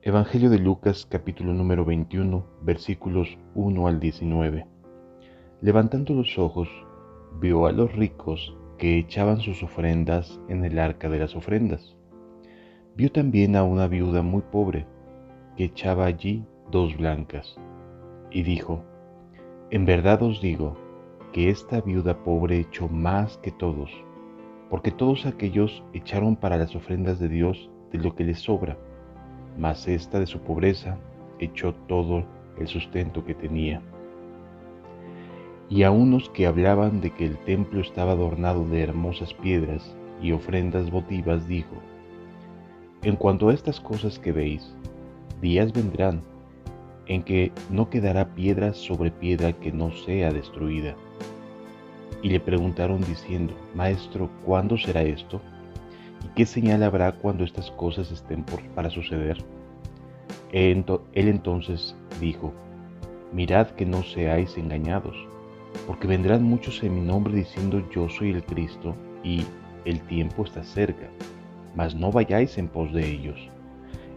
Evangelio de Lucas capítulo número 21, versículos 1 al 19. Levantando los ojos, vio a los ricos que echaban sus ofrendas en el arca de las ofrendas. Vio también a una viuda muy pobre que echaba allí 2 blancas, y dijo: En verdad os digo que esta viuda pobre echó más que todos, porque todos aquellos echaron para las ofrendas de Dios de lo que les sobra, mas esta de su pobreza echó todo el sustento que tenía. Y a unos que hablaban de que el templo estaba adornado de hermosas piedras y ofrendas votivas, dijo: En cuanto a estas cosas que veis, días vendrán en que no quedará piedra sobre piedra que no sea destruida. Y le preguntaron diciendo: Maestro, ¿cuándo será esto? ¿Y qué señal habrá cuando estas cosas estén para suceder? Él entonces dijo: Mirad que no seáis engañados, porque vendrán muchos en mi nombre diciendo: Yo soy el Cristo, y el tiempo está cerca, mas no vayáis en pos de ellos.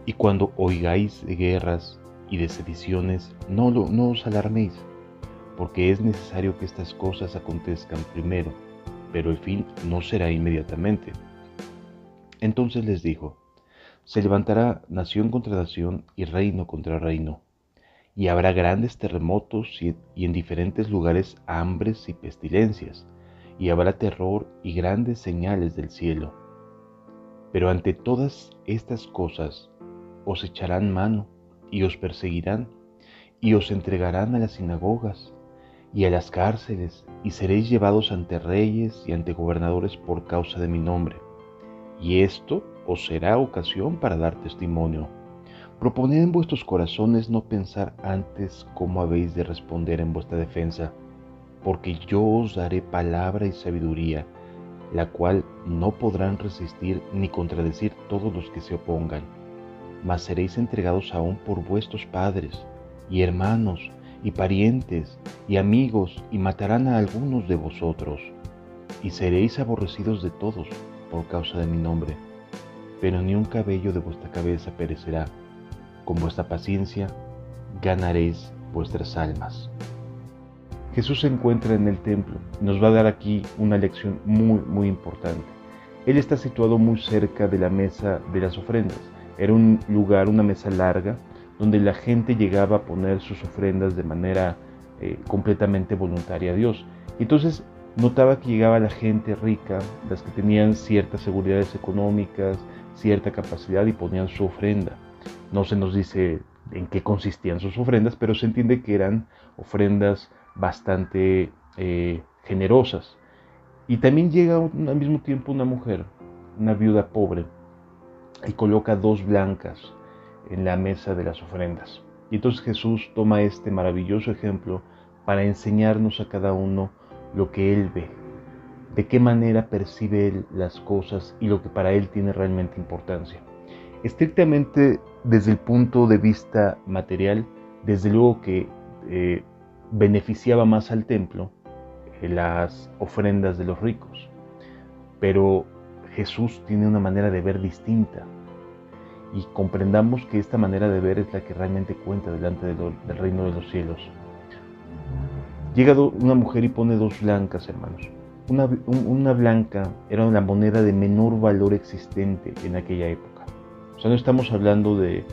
Y cuando oigáis de guerras y de sediciones, no os alarméis, porque es necesario que estas cosas acontezcan primero, pero el fin no será inmediatamente. Entonces les dijo: Se levantará nación contra nación y reino contra reino, y habrá grandes terremotos y en diferentes lugares hambres y pestilencias, y habrá terror y grandes señales del cielo. Pero ante todas estas cosas os echarán mano y os perseguirán y os entregarán a las sinagogas y a las cárceles, y seréis llevados ante reyes y ante gobernadores por causa de mi nombre. Y esto os será ocasión para dar testimonio. Proponed en vuestros corazones no pensar antes cómo habéis de responder en vuestra defensa, porque yo os daré palabra y sabiduría, la cual no podrán resistir ni contradecir todos los que se opongan. Mas seréis entregados aún por vuestros padres, y hermanos, y parientes, y amigos, y matarán a algunos de vosotros, y seréis aborrecidos de todos por causa de mi nombre. Pero ni un cabello de vuestra cabeza perecerá. Con vuestra paciencia ganaréis vuestras almas. Jesús se encuentra en el templo y nos va a dar aquí una lección muy importante. Él está situado muy cerca de la mesa de las ofrendas. Era un lugar, una mesa larga, donde la gente llegaba a poner sus ofrendas de manera completamente voluntaria a Dios. Y entonces notaba que llegaba la gente rica, las que tenían ciertas seguridades económicas, cierta capacidad, y ponían su ofrenda. No se nos dice en qué consistían sus ofrendas, pero se entiende que eran ofrendas bastante generosas. Y también llega al mismo tiempo una mujer, una viuda pobre, y coloca 2 blancas en la mesa de las ofrendas. Y entonces Jesús toma este maravilloso ejemplo para enseñarnos a cada uno lo que Él ve, de qué manera percibe Él las cosas y lo que para Él tiene realmente importancia. Estrictamente desde el punto de vista material, desde luego que beneficiaba más al templo las ofrendas de los ricos, pero Jesús tiene una manera de ver distinta, y comprendamos que esta manera de ver es la que realmente cuenta delante del reino de los cielos. Llega una mujer y pone 2 blancas, hermanos. Una blanca era la moneda de menor valor existente en aquella época. O sea, no estamos hablando de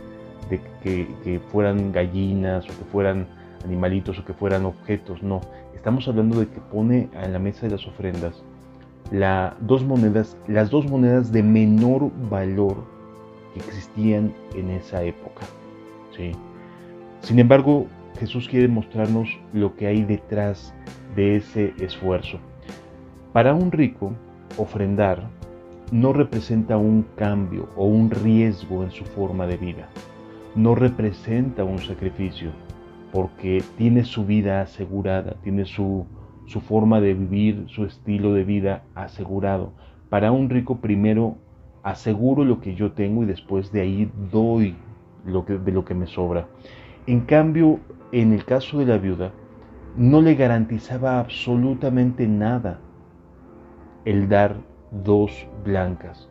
que fueran gallinas, o que fueran animalitos, o que fueran objetos, no. Estamos hablando de que pone en la mesa de las ofrendas las dos monedas de menor valor que existían en esa época, ¿sí? Sin embargo, Jesús quiere mostrarnos lo que hay detrás de ese esfuerzo. Para un rico, ofrendar no representa un cambio o un riesgo en su forma de vida. No representa un sacrificio, porque tiene su vida asegurada, tiene su forma de vivir, su estilo de vida asegurado. Para un rico, primero aseguro lo que yo tengo y después de ahí doy de lo que me sobra. En cambio, en el caso de la viuda, no le garantizaba absolutamente nada el dar 2 blancas.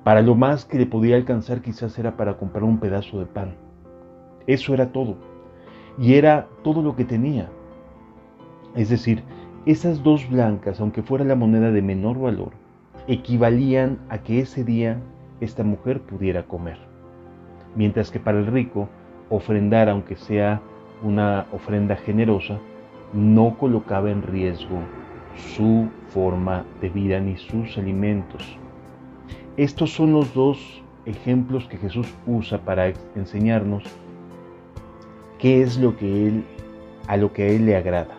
Para lo más que le podía alcanzar quizás era para comprar un pedazo de pan. Eso era todo. Y era todo lo que tenía. Es decir, esas 2 blancas, aunque fuera la moneda de menor valor, equivalían a que ese día esta mujer pudiera comer. Mientras que para el rico, ofrendar, aunque sea una ofrenda generosa, no colocaba en riesgo su forma de vida ni sus alimentos. Estos son los 2 ejemplos que Jesús usa para enseñarnos qué es a lo que a Él le agrada.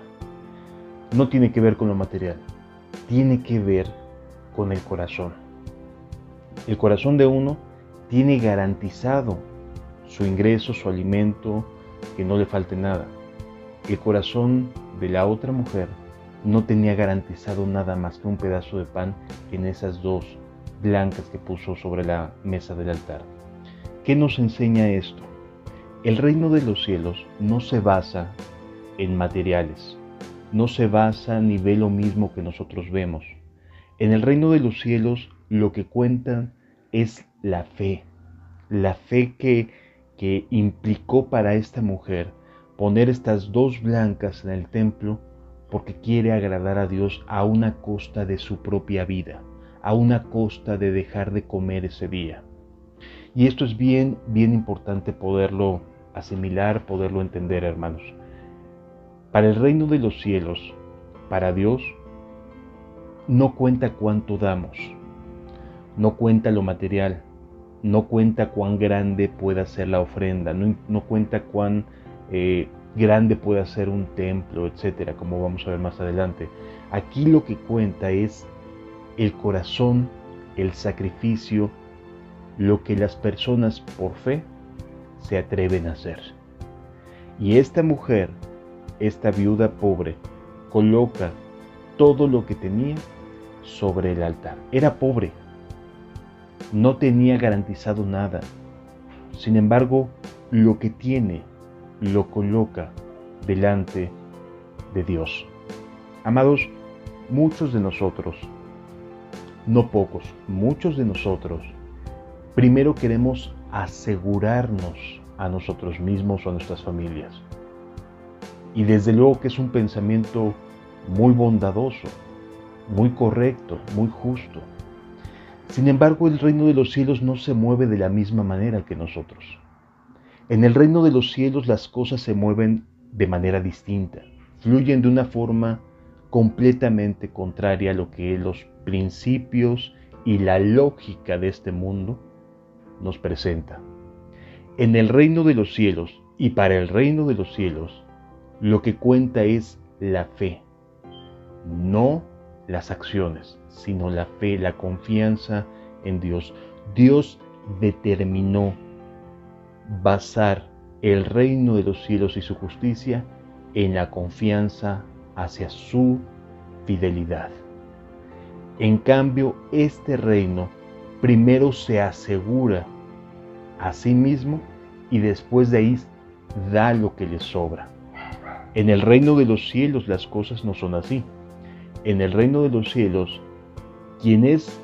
No tiene que ver con lo material, tiene que ver con el corazón. El corazón de uno tiene garantizado su ingreso, su alimento, que no le falte nada. El corazón de la otra mujer no tenía garantizado nada más que un pedazo de pan en esas 2 blancas que puso sobre la mesa del altar. ¿Qué nos enseña esto? El reino de los cielos no se basa en materiales, no se basa ni ve lo mismo que nosotros vemos. En el reino de los cielos lo que cuenta es la fe que implicó para esta mujer poner estas 2 blancas en el templo porque quiere agradar a Dios a una costa de su propia vida, a una costa de dejar de comer ese día. Y esto es bien importante poderlo asimilar, poderlo entender, hermanos. Para el reino de los cielos, para Dios, no cuenta cuánto damos, no cuenta lo material, no cuenta cuán grande pueda ser la ofrenda, no cuenta cuán grande pueda ser un templo, etcétera, como vamos a ver más adelante. Aquí lo que cuenta es el corazón, el sacrificio, lo que las personas por fe se atreven a hacer. Y esta mujer, esta viuda pobre, coloca todo lo que tenía sobre el altar. Era pobre, no tenía garantizado nada. Sin embargo, lo que tiene lo coloca delante de Dios. Amados, muchos de nosotros, no pocos, muchos de nosotros, primero queremos asegurarnos a nosotros mismos o a nuestras familias. Y desde luego que es un pensamiento muy bondadoso, muy correcto, muy justo. Sin embargo, el reino de los cielos no se mueve de la misma manera que nosotros. En el reino de los cielos las cosas se mueven de manera distinta, fluyen de una forma completamente contraria a lo que los principios y la lógica de este mundo nos presenta. En el reino de los cielos y para el reino de los cielos, lo que cuenta es la fe, no las acciones, sino la fe, la confianza en Dios. Dios determinó basar el reino de los cielos y su justicia en la confianza hacia su fidelidad. En cambio, este reino primero se asegura a sí mismo y después de ahí da lo que le sobra. En el reino de los cielos las cosas no son así. En el reino de los cielos, quien es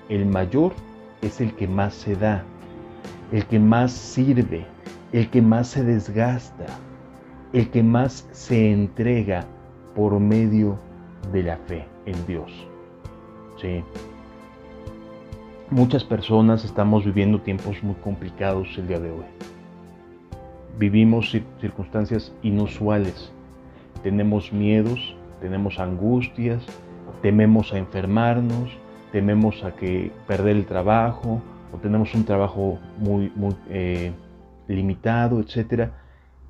el mayor es el que más se da, el que más sirve, el que más se desgasta, el que más se entrega por medio de la fe en Dios. ¿Sí? Muchas personas estamos viviendo tiempos muy complicados el día de hoy. Vivimos circunstancias inusuales. Tenemos miedos, tenemos angustias, tememos a enfermarnos, tememos a perder el trabajo, o tenemos un trabajo muy limitado, etc.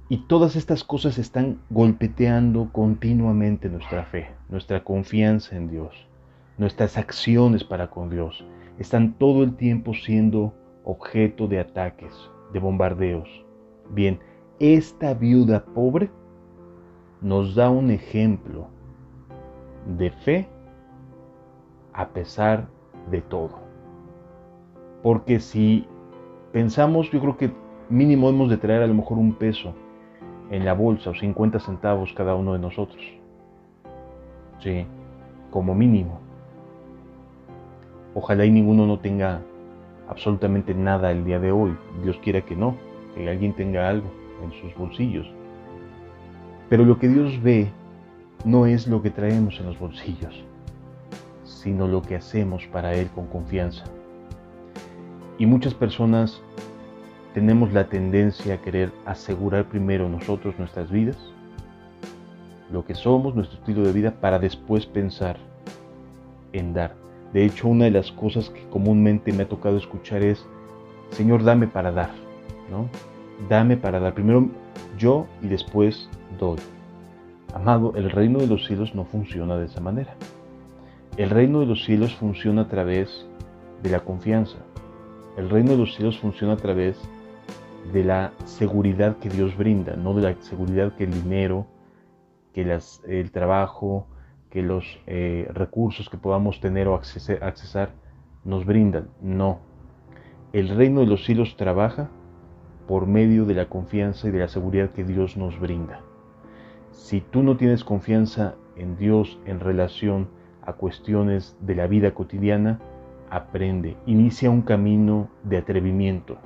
Y todas estas cosas están golpeteando continuamente nuestra fe, nuestra confianza en Dios, nuestras acciones para con Dios. Están todo el tiempo siendo objeto de ataques, de bombardeos. Bien, esta viuda pobre nos da un ejemplo de fe a pesar de todo. Porque si pensamos, yo creo que mínimo hemos de traer a lo mejor un peso en la bolsa o 50 centavos cada uno de nosotros. Sí, como mínimo. Ojalá y ninguno no tenga absolutamente nada el día de hoy. Dios quiera que no, que alguien tenga algo en sus bolsillos. Pero lo que Dios ve no es lo que traemos en los bolsillos, sino lo que hacemos para Él con confianza. Y muchas personas tenemos la tendencia a querer asegurar primero nosotros nuestras vidas, lo que somos, nuestro estilo de vida, para después pensar en dar. De hecho, una de las cosas que comúnmente me ha tocado escuchar es: Señor, dame para dar, ¿no? Dame para dar. Primero yo y después doy. Amado, el reino de los cielos no funciona de esa manera. El reino de los cielos funciona a través de la confianza. El reino de los cielos funciona a través de la seguridad que Dios brinda, no de la seguridad que el dinero, que el trabajo, que los recursos que podamos tener o accesar nos brindan. No. El reino de los cielos trabaja por medio de la confianza y de la seguridad que Dios nos brinda. Si tú no tienes confianza en Dios en relación a cuestiones de la vida cotidiana, aprende, inicia un camino de atrevimiento.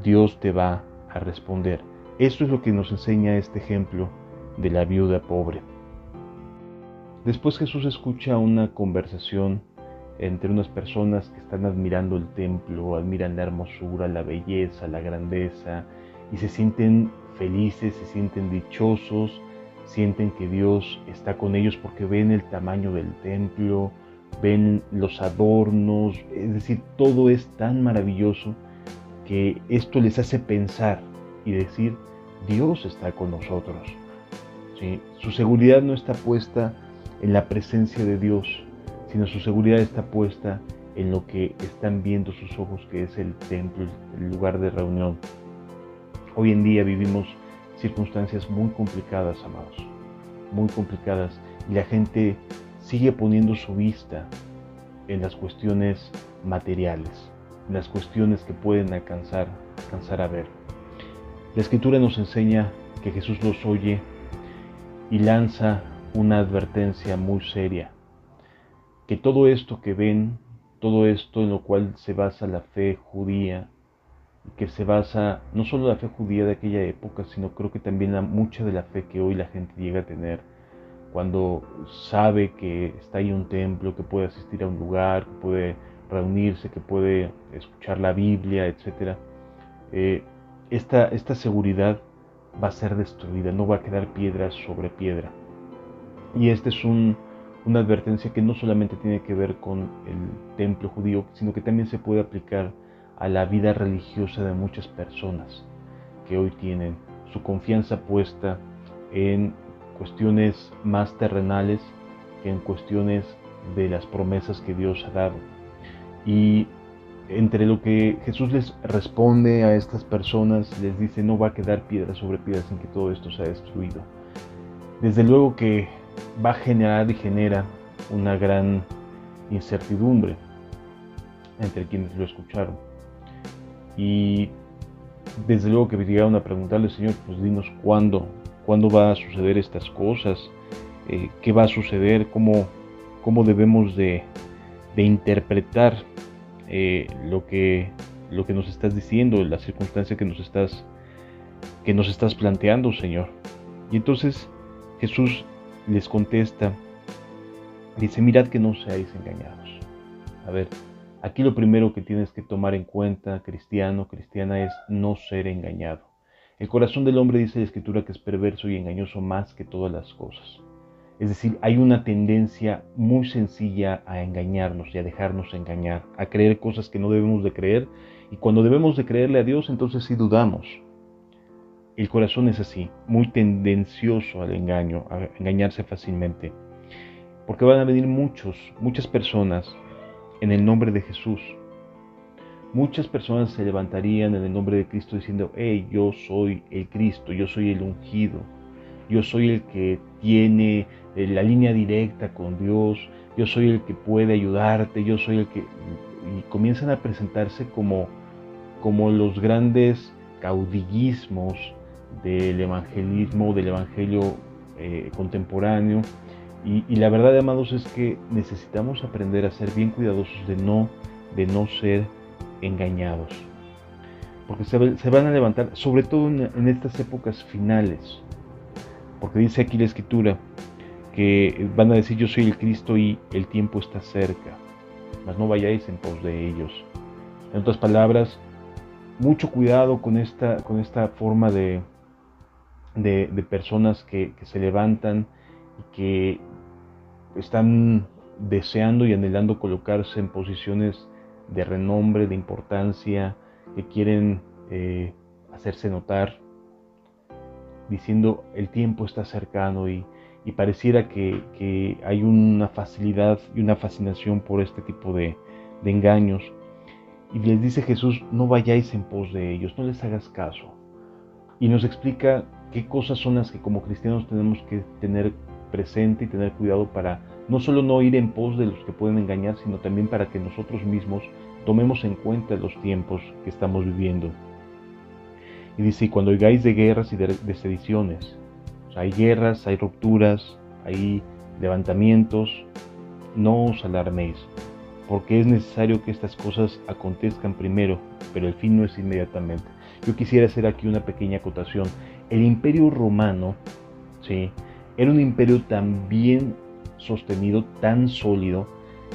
Dios te va a responder. Esto es lo que nos enseña este ejemplo de la viuda pobre. Después Jesús escucha una conversación entre unas personas que están admirando el templo, admiran la hermosura, la belleza, la grandeza, y se sienten felices, se sienten dichosos, sienten que Dios está con ellos porque ven el tamaño del templo, ven los adornos, es decir, todo es tan maravilloso que esto les hace pensar y decir: Dios está con nosotros. ¿Sí? Su seguridad no está puesta en la presencia de Dios, sino su seguridad está puesta en lo que están viendo sus ojos, que es el templo, el lugar de reunión. Hoy en día vivimos circunstancias muy complicadas, amados, muy complicadas, y la gente sigue poniendo su vista en las cuestiones materiales, en las cuestiones que pueden alcanzar a ver. La Escritura nos enseña que Jesús los oye y lanza una advertencia muy seria, que todo esto que ven, todo esto en lo cual se basa la fe judía, que se basa no solo la fe judía de aquella época, sino creo que también mucha de la fe que hoy la gente llega a tener cuando sabe que está ahí un templo, que puede asistir a un lugar, que puede reunirse, que puede escuchar la Biblia, etc. Esta seguridad va a ser destruida, no va a quedar piedra sobre piedra. Y esta es una advertencia que no solamente tiene que ver con el templo judío, sino que también se puede aplicar a la vida religiosa de muchas personas que hoy tienen su confianza puesta en cuestiones más terrenales que en cuestiones de las promesas que Dios ha dado. Y entre lo que Jesús les responde a estas personas, les dice: no va a quedar piedra sobre piedra sin que todo esto sea destruido. Desde luego que va a generar y genera una gran incertidumbre entre quienes lo escucharon. Y desde luego que llegaron a preguntarle: Señor, pues dinos cuándo va a suceder estas cosas, qué va a suceder, cómo debemos de interpretar lo que nos estás diciendo, la circunstancia que nos estás planteando, Señor. Y entonces Jesús les contesta, dice: mirad que no seáis engañados. A ver, aquí lo primero que tienes que tomar en cuenta, cristiano, cristiana, es no ser engañado. El corazón del hombre, dice la Escritura, que es perverso y engañoso más que todas las cosas. Es decir, hay una tendencia muy sencilla a engañarnos y a dejarnos engañar, a creer cosas que no debemos de creer, y cuando debemos de creerle a Dios, entonces sí dudamos. El corazón es así, muy tendencioso al engaño, a engañarse fácilmente, porque van a venir muchas personas en el nombre de Jesús. Muchas personas se levantarían en el nombre de Cristo diciendo: hey, yo soy el Cristo, yo soy el ungido, yo soy el que tiene la línea directa con Dios, yo soy el que puede ayudarte, yo soy el que... Y comienzan a presentarse como los grandes caudillismos del evangelismo, del evangelio contemporáneo. Y la verdad, amados, es que necesitamos aprender a ser bien cuidadosos de no ser engañados. Porque se van a levantar, sobre todo en estas épocas finales. Porque dice aquí la Escritura que van a decir: yo soy el Cristo y el tiempo está cerca, mas no vayáis en pos de ellos. En otras palabras, mucho cuidado con esta forma de personas que se levantan y que están deseando y anhelando colocarse en posiciones de renombre, de importancia, que quieren hacerse notar, diciendo: el tiempo está cercano, y pareciera que hay una facilidad y una fascinación por este tipo de engaños. Y les dice Jesús: no vayáis en pos de ellos, no les hagas caso. Y nos explica qué cosas son las que como cristianos tenemos que tener presente y tener cuidado para no solo no ir en pos de los que pueden engañar, sino también para que nosotros mismos tomemos en cuenta los tiempos que estamos viviendo. Y dice: y cuando oigáis de guerras y de sediciones, o sea, hay guerras, hay rupturas, hay levantamientos, no os alarméis, porque es necesario que estas cosas acontezcan primero, pero el fin no es inmediatamente. Yo quisiera hacer aquí una pequeña acotación. El Imperio Romano, ¿sí?, era un imperio tan bien sostenido, tan sólido,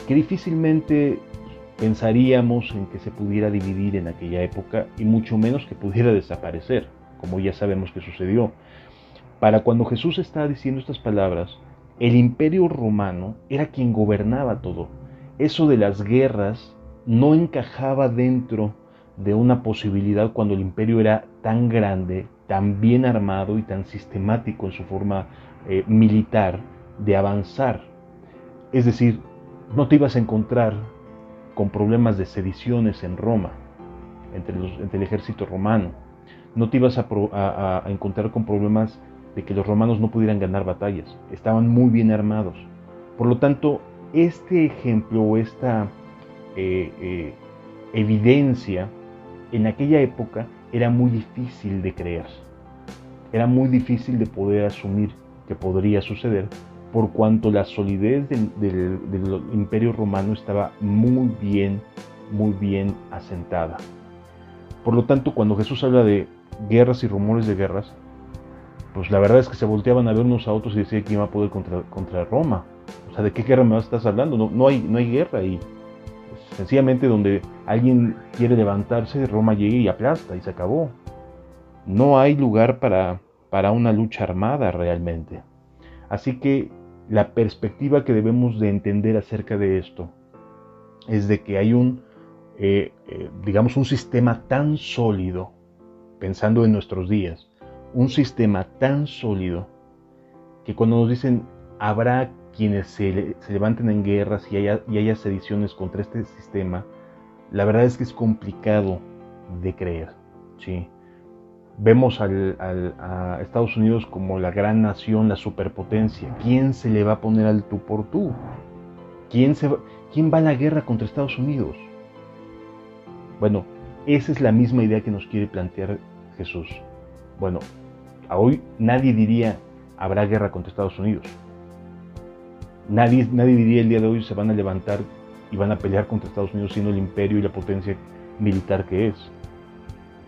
que difícilmente pensaríamos en que se pudiera dividir en aquella época, y mucho menos que pudiera desaparecer, como ya sabemos que sucedió. Para cuando Jesús está diciendo estas palabras, el Imperio Romano era quien gobernaba todo. Eso de las guerras no encajaba dentro de una posibilidad cuando el imperio era tan grande, tan bien armado y tan sistemático en su forma militar de avanzar. Es decir, no te ibas a encontrar con problemas de sediciones en Roma, entre el ejército romano. No te ibas a encontrar con problemas de que los romanos no pudieran ganar batallas. Estaban muy bien armados. Por lo tanto, este ejemplo o esta evidencia en aquella época era muy difícil de creer. Era muy difícil de poder asumir que podría suceder, por cuanto la solidez del Imperio Romano estaba muy bien asentada. Por lo tanto, cuando Jesús habla de guerras y rumores de guerras, pues la verdad es que se volteaban a ver unos a otros y decían: ¿quién va a poder contra Roma? O sea, ¿de qué guerra me estás hablando? No hay guerra. Y sencillamente donde alguien quiere levantarse, Roma llega y aplasta y se acabó. No hay lugar para una lucha armada realmente. Así que la perspectiva que debemos de entender acerca de esto es de que hay un sistema tan sólido, pensando en nuestros días, un sistema tan sólido que cuando nos dicen habrá quienes se levanten en guerras y haya sediciones contra este sistema, la verdad es que es complicado de creer, ¿sí? Vemos a Estados Unidos como la gran nación, la superpotencia. ¿Quién se le va a poner al tú por tú? ¿Quién va a la guerra contra Estados Unidos? Bueno, esa es la misma idea que nos quiere plantear Jesús. Bueno, hoy nadie diría habrá guerra contra Estados Unidos. Nadie diría el día de hoy se van a levantar y van a pelear contra Estados Unidos, siendo el imperio y la potencia militar que es.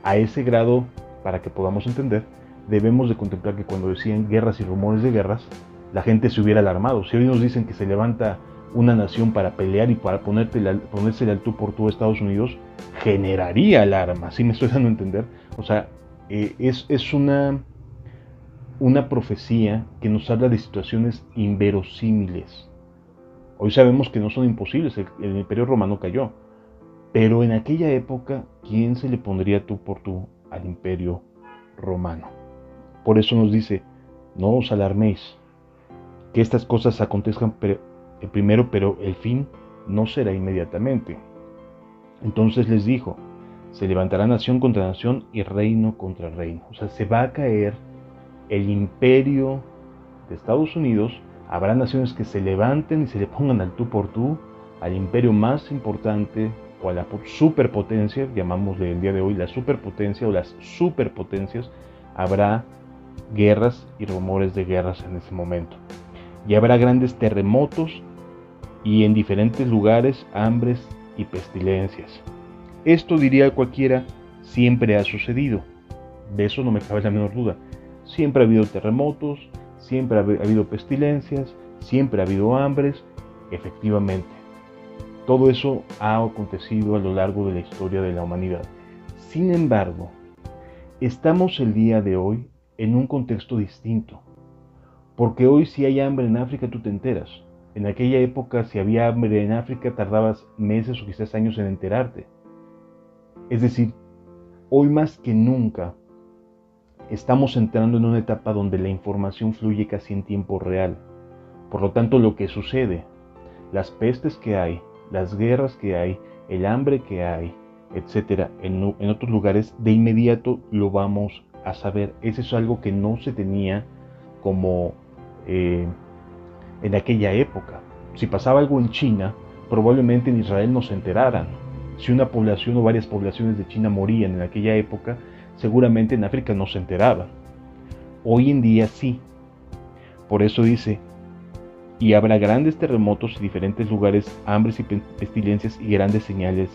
A ese grado, para que podamos entender, debemos de contemplar que cuando decían guerras y rumores de guerras, la gente se hubiera alarmado. Si hoy nos dicen que se levanta una nación para pelear y para ponérsele al tú por tú a Estados Unidos, generaría alarma. ¿Sí me estoy dando a entender? O sea, es una profecía que nos habla de situaciones inverosímiles. Hoy sabemos que no son imposibles, el Imperio Romano cayó, pero en aquella época, ¿quién se le pondría tú por tú al Imperio Romano? Por eso nos dice: no os alarméis, que estas cosas acontezcan primero, pero el fin no será inmediatamente. Entonces les dijo: se levantará nación contra nación y reino contra reino. O sea, se va a caer el imperio de Estados Unidos. Habrá naciones que se levanten y se le pongan al tú por tú al imperio más importante, o a la superpotencia, llamámosle el día de hoy la superpotencia o las superpotencias. Habrá guerras y rumores de guerras en ese momento. Y habrá grandes terremotos y en diferentes lugares hambres y pestilencias. Esto, diría cualquiera, siempre ha sucedido. De eso no me cabe la menor duda. Siempre ha habido terremotos, siempre ha habido pestilencias, siempre ha habido hambres. Efectivamente, todo eso ha acontecido a lo largo de la historia de la humanidad. Sin embargo, estamos el día de hoy en un contexto distinto. Porque hoy si hay hambre en África tú te enteras. En aquella época si había hambre en África tardabas meses o quizás años en enterarte. Es decir, hoy más que nunca estamos entrando en una etapa donde la información fluye casi en tiempo real. Por lo tanto, lo que sucede, las pestes que hay, las guerras que hay, el hambre que hay, etcétera, en otros lugares, de inmediato lo vamos a saber. Eso es algo que no se tenía como en aquella época. Si pasaba algo en China, probablemente en Israel no se enteraran. Si una población o varias poblaciones de China morían en aquella época, seguramente en África no se enteraban. Hoy en día sí. Por eso dice, y habrá grandes terremotos en diferentes lugares, hambres y pestilencias y grandes señales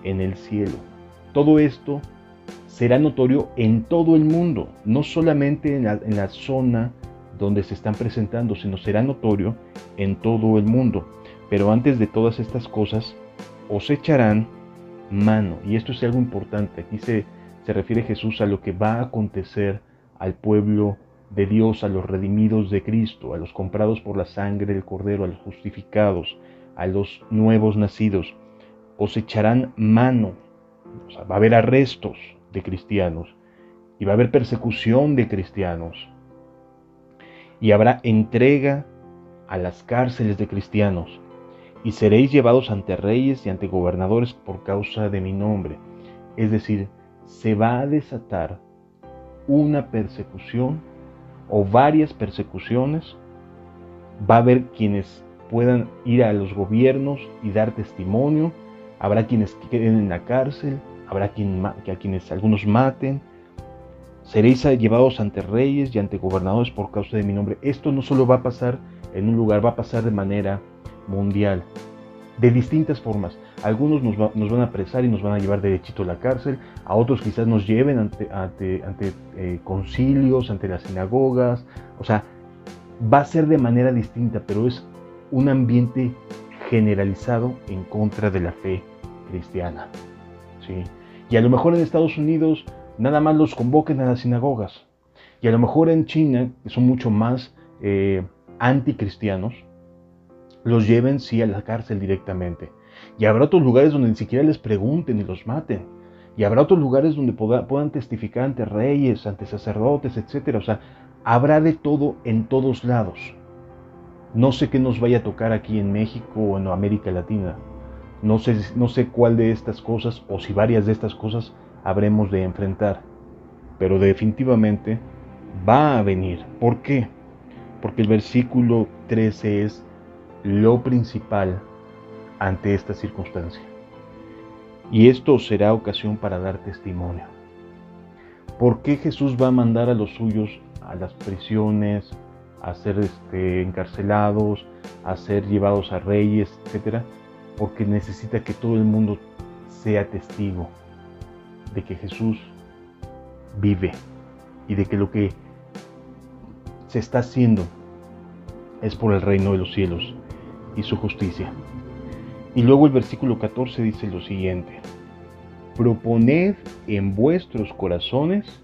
en el cielo. Todo esto será notorio en todo el mundo, no solamente en la zona donde se están presentando, sino será notorio en todo el mundo. Pero antes de todas estas cosas, os echarán mano. Y esto es algo importante. Aquí se refiere Jesús a lo que va a acontecer al pueblo de Dios, a los redimidos de Cristo, a los comprados por la sangre del Cordero, a los justificados, a los nuevos nacidos. Os echarán mano. O sea, va a haber arrestos de cristianos y va a haber persecución de cristianos y habrá entrega a las cárceles de cristianos y seréis llevados ante reyes y ante gobernadores por causa de mi nombre. Es decir, se va a desatar una persecución o varias persecuciones. Va a haber quienes puedan ir a los gobiernos y dar testimonio. Habrá quienes queden en la cárcel. Habrá a quienes algunos maten. Seréis llevados ante reyes y ante gobernadores por causa de mi nombre. Esto no solo va a pasar en un lugar, va a pasar de manera mundial, de distintas formas. Algunos nos van a apresar y nos van a llevar derechito a la cárcel, a otros quizás nos lleven ante concilios, ante las sinagogas. O sea, va a ser de manera distinta, pero es un ambiente generalizado en contra de la fe cristiana. ¿Sí? Y a lo mejor en Estados Unidos nada más los convoquen a las sinagogas. Y a lo mejor en China, que son mucho más anticristianos, los lleven sí a la cárcel directamente. Y habrá otros lugares donde ni siquiera les pregunten y los maten. Y habrá otros lugares donde puedan testificar ante reyes, ante sacerdotes, etc. O sea, habrá de todo en todos lados. No sé qué nos vaya a tocar aquí en México o en América Latina. No sé cuál de estas cosas o si varias de estas cosas habremos de enfrentar. Pero definitivamente va a venir. ¿Por qué? Porque el versículo 13 es lo principal ante esta circunstancia. Y esto será ocasión para dar testimonio. ¿Por qué Jesús va a mandar a los suyos a las prisiones, a ser encarcelados, a ser llevados a reyes, etcétera? Porque necesita que todo el mundo sea testigo de que Jesús vive y de que lo que se está haciendo es por el reino de los cielos y su justicia. Y luego el versículo 14 dice lo siguiente: proponed en vuestros corazones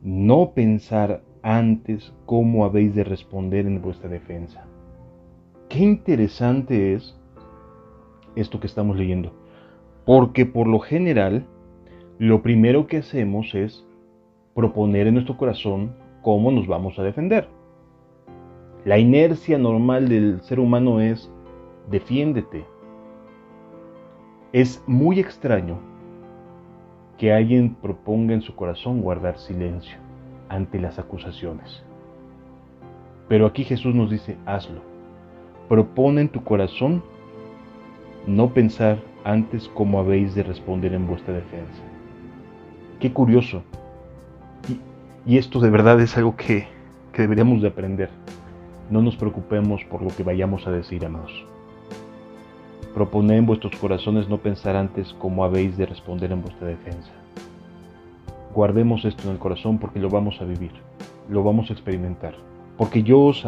no pensar antes cómo habéis de responder en vuestra defensa. Qué interesante es esto que estamos leyendo, porque por lo general lo primero que hacemos es proponer en nuestro corazón cómo nos vamos a defender. La inercia normal del ser humano es defiéndete. Es muy extraño que alguien proponga en su corazón guardar silencio ante las acusaciones. Pero aquí Jesús nos dice, hazlo. Propone en tu corazón no pensar antes cómo habéis de responder en vuestra defensa. Qué curioso. Y esto de verdad es algo que deberíamos de aprender. No nos preocupemos por lo que vayamos a decir, amados. Proponed en vuestros corazones no pensar antes cómo habéis de responder en vuestra defensa. Guardemos esto en el corazón porque lo vamos a vivir, lo vamos a experimentar. Porque yo os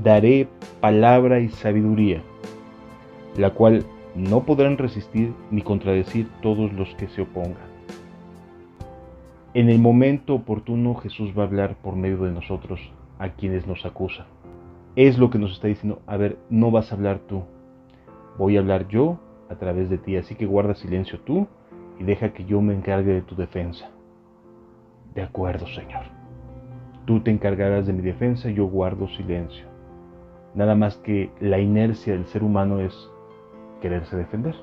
daré palabra y sabiduría, la cual no podrán resistir ni contradecir todos los que se opongan. En el momento oportuno Jesús va a hablar por medio de nosotros a quienes nos acusan. Es lo que nos está diciendo: a ver, no vas a hablar tú, voy a hablar yo a través de ti, así que guarda silencio tú y deja que yo me encargue de tu defensa. De acuerdo, Señor. Tú te encargarás de mi defensa, yo guardo silencio. Nada más que la inercia del ser humano es quererse defender.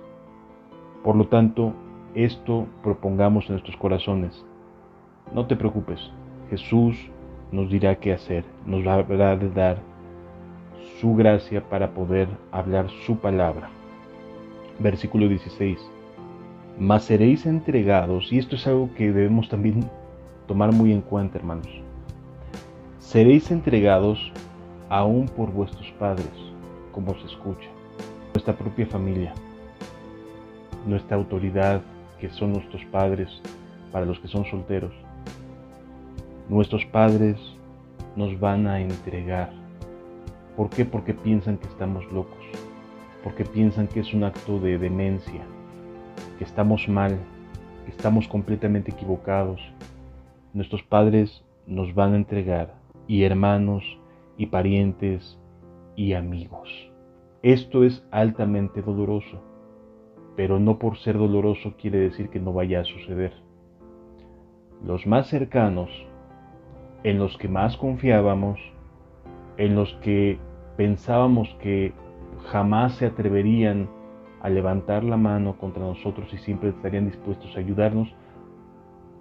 Por lo tanto, esto propongamos en nuestros corazones. No te preocupes, Jesús nos dirá qué hacer, nos va a dar su gracia para poder hablar su palabra. Versículo 16. Mas seréis entregados, y esto es algo que debemos también tomar muy en cuenta, hermanos. Seréis entregados aún por vuestros padres, como se escucha, nuestra propia familia, nuestra autoridad, que son nuestros padres, para los que son solteros. Nuestros padres nos van a entregar. ¿Por qué? Porque piensan que estamos locos, porque piensan que es un acto de demencia, que estamos mal, que estamos completamente equivocados. Nuestros padres nos van a entregar, y hermanos, y parientes, y amigos. Esto es altamente doloroso, pero no por ser doloroso quiere decir que no vaya a suceder. Los más cercanos, en los que más confiábamos, en los que pensábamos que jamás se atreverían a levantar la mano contra nosotros y siempre estarían dispuestos a ayudarnos,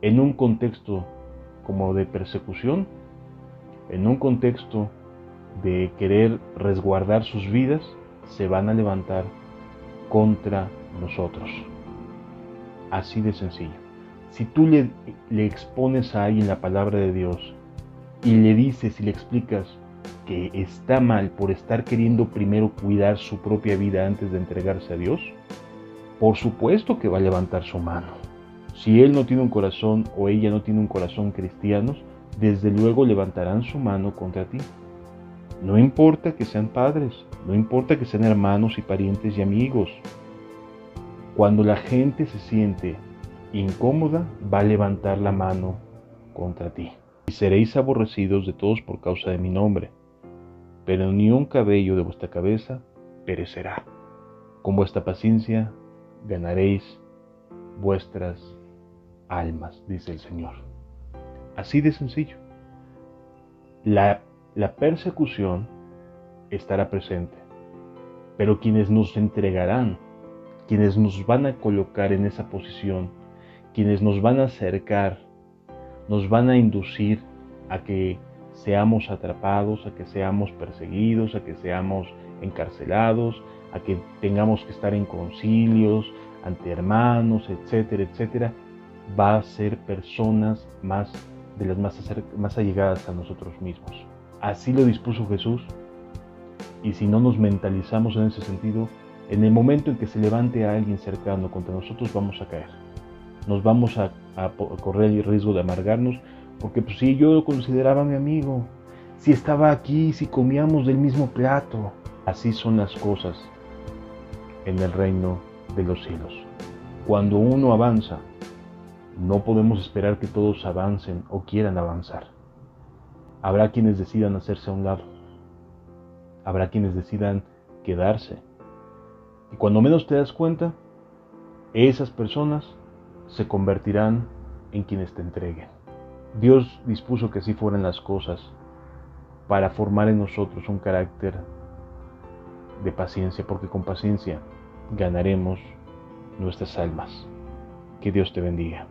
en un contexto como de persecución, en un contexto de querer resguardar sus vidas, se van a levantar contra nosotros. Así de sencillo. Si tú le expones a alguien la palabra de Dios y le dices y le explicas que está mal por estar queriendo primero cuidar su propia vida antes de entregarse a Dios, por supuesto que va a levantar su mano. Si él no tiene un corazón o ella no tiene un corazón cristiano, desde luego levantarán su mano contra ti. No importa que sean padres, no importa que sean hermanos y parientes y amigos. Cuando la gente se siente incómoda, va a levantar la mano contra ti. Y seréis aborrecidos de todos por causa de mi nombre, pero ni un cabello de vuestra cabeza perecerá. Con vuestra paciencia ganaréis vuestras almas, dice el Señor. Así de sencillo. La persecución estará presente, pero quienes nos entregarán, quienes nos van a colocar en esa posición, quienes nos van a acercar, nos van a inducir a que seamos atrapados, a que seamos perseguidos, a que seamos encarcelados, a que tengamos que estar en concilios ante hermanos, etcétera, etcétera, va a ser personas de las más allegadas a nosotros mismos. Así lo dispuso Jesús, y si no nos mentalizamos en ese sentido, en el momento en que se levante a alguien cercano contra nosotros, vamos a caer. Nos vamos a correr el riesgo de amargarnos, porque pues, si yo lo consideraba mi amigo, si estaba aquí, si comíamos del mismo plato. Así son las cosas en el reino de los cielos. Cuando uno avanza, no podemos esperar que todos avancen o quieran avanzar. Habrá quienes decidan hacerse a un lado. Habrá quienes decidan quedarse. Y cuando menos te das cuenta, esas personas se convertirán en quienes te entreguen. Dios dispuso que así fueran las cosas para formar en nosotros un carácter de paciencia, porque con paciencia ganaremos nuestras almas. Que Dios te bendiga.